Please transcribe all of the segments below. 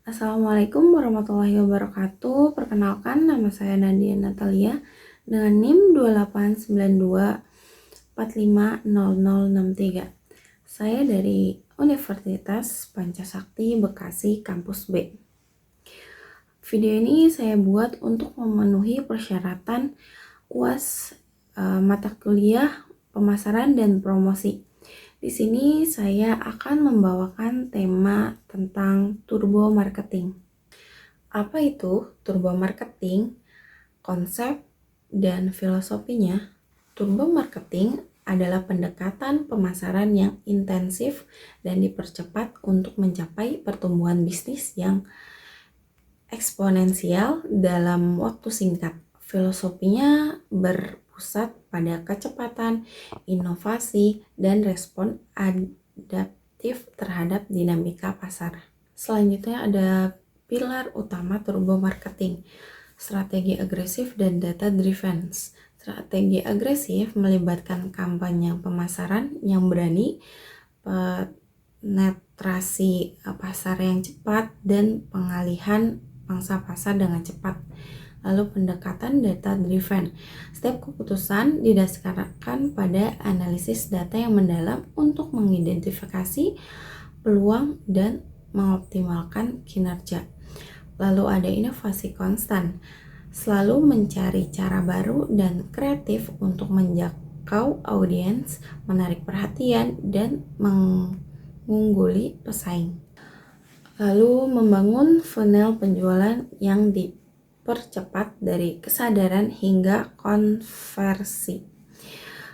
Assalamualaikum warahmatullahi wabarakatuh. Perkenalkan, nama saya Nadia Natalia dengan NIM 2892450063. Saya dari Universitas Pancasakti Bekasi Kampus B. Video ini saya buat untuk memenuhi persyaratan UAS mata kuliah pemasaran dan promosi. Di sini saya akan membawakan tema tentang turbo marketing. Apa itu turbo marketing? Konsep dan filosofinya. Turbo marketing adalah pendekatan pemasaran yang intensif dan dipercepat untuk mencapai pertumbuhan bisnis yang eksponensial dalam waktu singkat. Filosofinya berpusat pada kecepatan, inovasi, dan respon adaptif terhadap dinamika pasar. Selanjutnya ada pilar utama turbo marketing, strategi agresif dan data driven. Strategi agresif melibatkan kampanye pemasaran yang berani, penetrasi pasar yang cepat, dan pengalihan pangsa pasar dengan cepat. Lalu pendekatan data driven. Setiap keputusan didasarkan pada analisis data yang mendalam untuk mengidentifikasi peluang dan mengoptimalkan kinerja. Lalu ada inovasi konstan. Selalu mencari cara baru dan kreatif untuk menjangkau audiens, menarik perhatian, dan mengungguli pesaing. Lalu membangun funnel penjualan yang dipercepat dari kesadaran hingga konversi.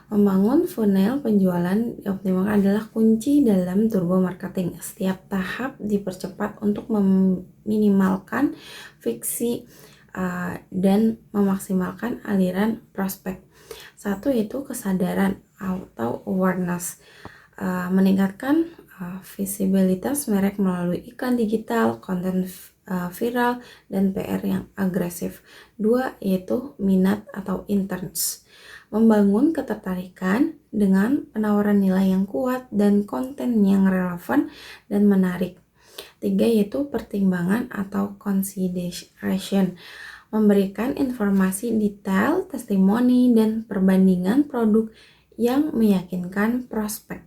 Membangun funnel penjualan dioptimalkan adalah kunci dalam turbo marketing. Setiap tahap dipercepat untuk meminimalkan friksi dan memaksimalkan aliran prospek. Satu yaitu kesadaran atau awareness, meningkatkan visibilitas merek melalui iklan digital, konten viral, dan PR yang agresif. Dua yaitu minat atau intents, membangun ketertarikan dengan penawaran nilai yang kuat dan konten yang relevan dan menarik. Tiga yaitu pertimbangan atau consideration, memberikan informasi detail, testimoni, dan perbandingan produk yang meyakinkan prospek.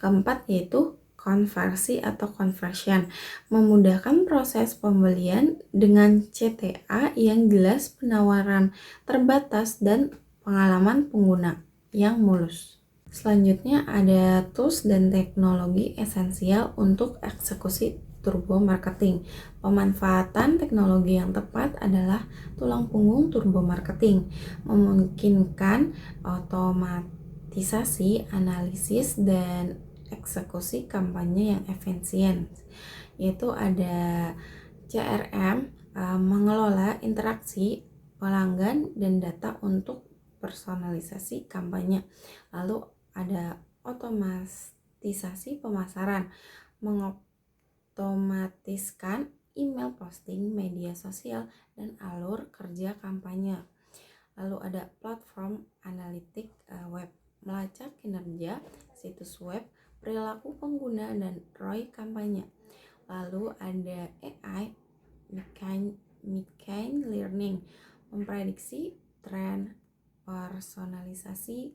Keempat yaitu konversi atau conversion, memudahkan proses pembelian dengan CTA yang jelas, penawaran terbatas, dan pengalaman pengguna yang mulus. Selanjutnya ada tools dan teknologi esensial untuk eksekusi turbo marketing. Pemanfaatan teknologi yang tepat adalah tulang punggung turbo marketing, memungkinkan otomatisasi, analisis, dan eksekusi kampanye yang efisien, yaitu ada CRM, mengelola interaksi pelanggan dan data untuk personalisasi kampanye. Lalu ada otomatisasi pemasaran, mengotomatiskan email posting, media sosial, dan alur kerja kampanye. Lalu ada platform analitik web, melacak kinerja situs web, perilaku pengguna, dan ROI kampanye. Lalu ada AI, machine learning, memprediksi tren, personalisasi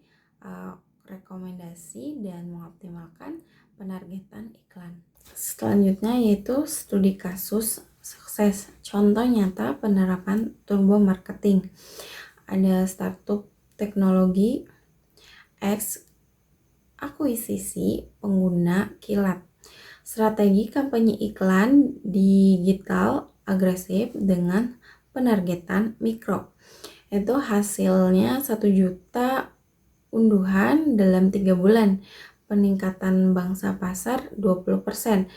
rekomendasi, dan mengoptimalkan penargetan iklan. Selanjutnya yaitu studi kasus sukses, contoh nyata penerapan turbo marketing. Ada startup teknologi X akuisisi pengguna kilat, strategi kampanye iklan digital agresif dengan penargetan mikro. Itu hasilnya 1 juta unduhan dalam 3 bulan, peningkatan bangsa pasar 20%.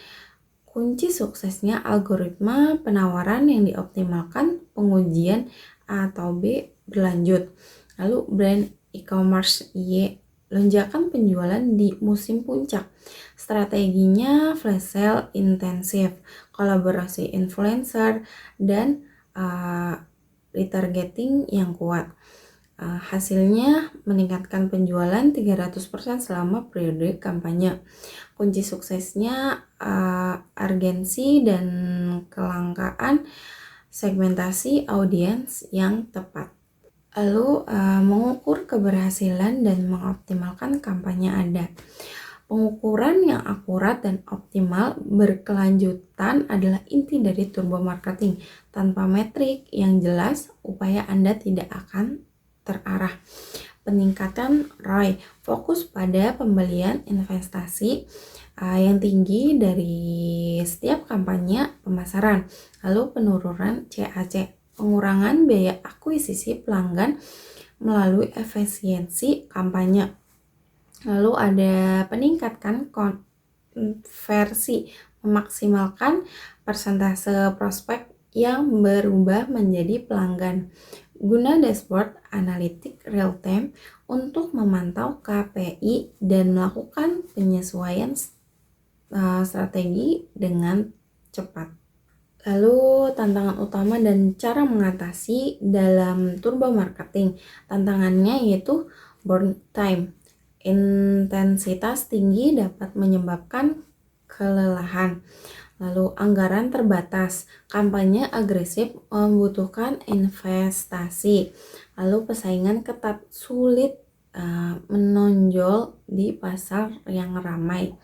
Kunci suksesnya algoritma penawaran yang dioptimalkan, pengujian A atau B berlanjut. Lalu brand e-commerce Y, lonjakan penjualan di musim puncak. Strateginya flash sale intensif, kolaborasi influencer, dan retargeting yang kuat. Hasilnya meningkatkan penjualan 300% selama periode kampanye. Kunci suksesnya urgensi dan kelangkaan segmentasi audiens yang tepat. Lalu mengukur keberhasilan dan mengoptimalkan kampanye Anda. Pengukuran yang akurat dan optimal berkelanjutan adalah inti dari turbo marketing. Tanpa metrik yang jelas, upaya Anda tidak akan terarah. Peningkatan ROI, fokus pada pembelian investasi yang tinggi dari setiap kampanye pemasaran. Lalu penurunan CAC, pengurangan biaya akuisisi pelanggan melalui efisiensi kampanye. Lalu ada peningkatkan konversi, memaksimalkan persentase prospek yang berubah menjadi pelanggan. Guna dashboard analitik real time untuk memantau KPI dan melakukan penyesuaian strategi dengan cepat. Lalu tantangan utama dan cara mengatasi dalam turbo marketing. Tantangannya yaitu burn time. Intensitas tinggi dapat menyebabkan kelelahan. Lalu anggaran terbatas, kampanye agresif membutuhkan investasi. Lalu persaingan ketat, sulit menonjol di pasar yang ramai.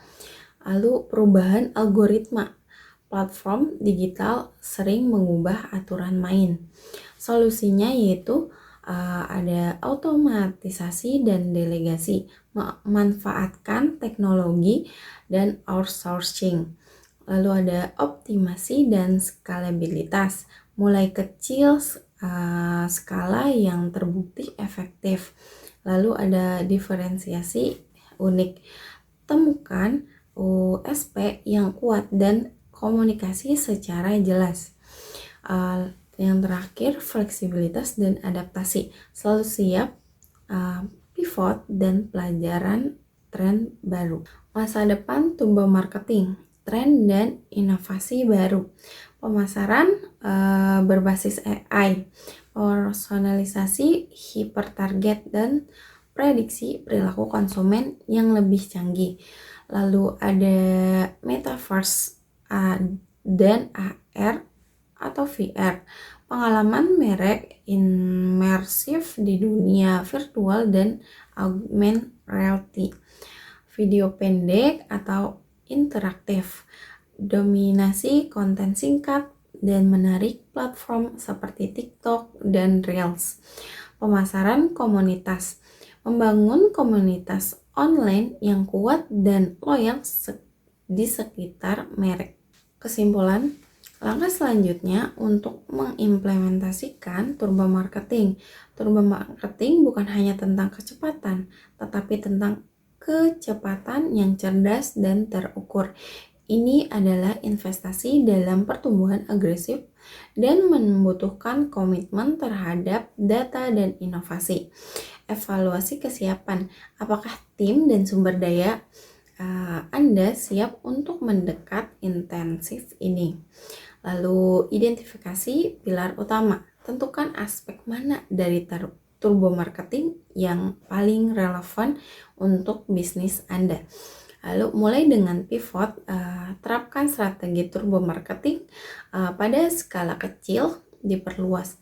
Lalu perubahan algoritma, platform digital sering mengubah aturan main. Solusinya yaitu ada otomatisasi dan delegasi, memanfaatkan teknologi dan outsourcing. Lalu ada optimasi dan skalabilitas, mulai kecil skala yang terbukti efektif. Lalu ada diferensiasi unik, temukan USP yang kuat dan komunikasi secara jelas. Yang terakhir, fleksibilitas dan adaptasi, selalu siap pivot dan pelajaran tren baru. Masa depan turbo marketing, tren dan inovasi baru. Pemasaran berbasis AI, personalisasi hipertarget dan prediksi perilaku konsumen yang lebih canggih. Lalu ada metaverse dan AR atau VR, pengalaman merek imersif di dunia virtual dan augmented reality. Video pendek atau interaktif, dominasi konten singkat dan menarik platform seperti TikTok dan Reels. Pemasaran komunitas, membangun komunitas online yang kuat dan loyal di sekitar merek. Kesimpulan, langkah selanjutnya untuk mengimplementasikan turbo marketing. Turbo marketing bukan hanya tentang kecepatan, tetapi tentang kecepatan yang cerdas dan terukur. Ini adalah investasi dalam pertumbuhan agresif dan membutuhkan komitmen terhadap data dan inovasi. Evaluasi kesiapan, apakah tim dan sumber daya Anda siap untuk mendekat intensif ini. Lalu identifikasi pilar utama, tentukan aspek mana dari turbo marketing yang paling relevan untuk bisnis Anda. Lalu mulai dengan pivot, terapkan strategi turbo marketing pada skala kecil, diperluas.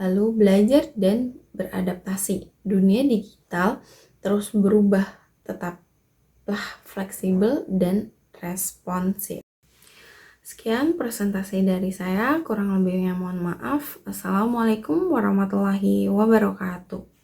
Lalu belajar dan beradaptasi. Dunia digital terus berubah, tetaplah fleksibel dan responsif. Sekian presentasi dari saya, kurang lebihnya mohon maaf. Assalamualaikum warahmatullahi wabarakatuh.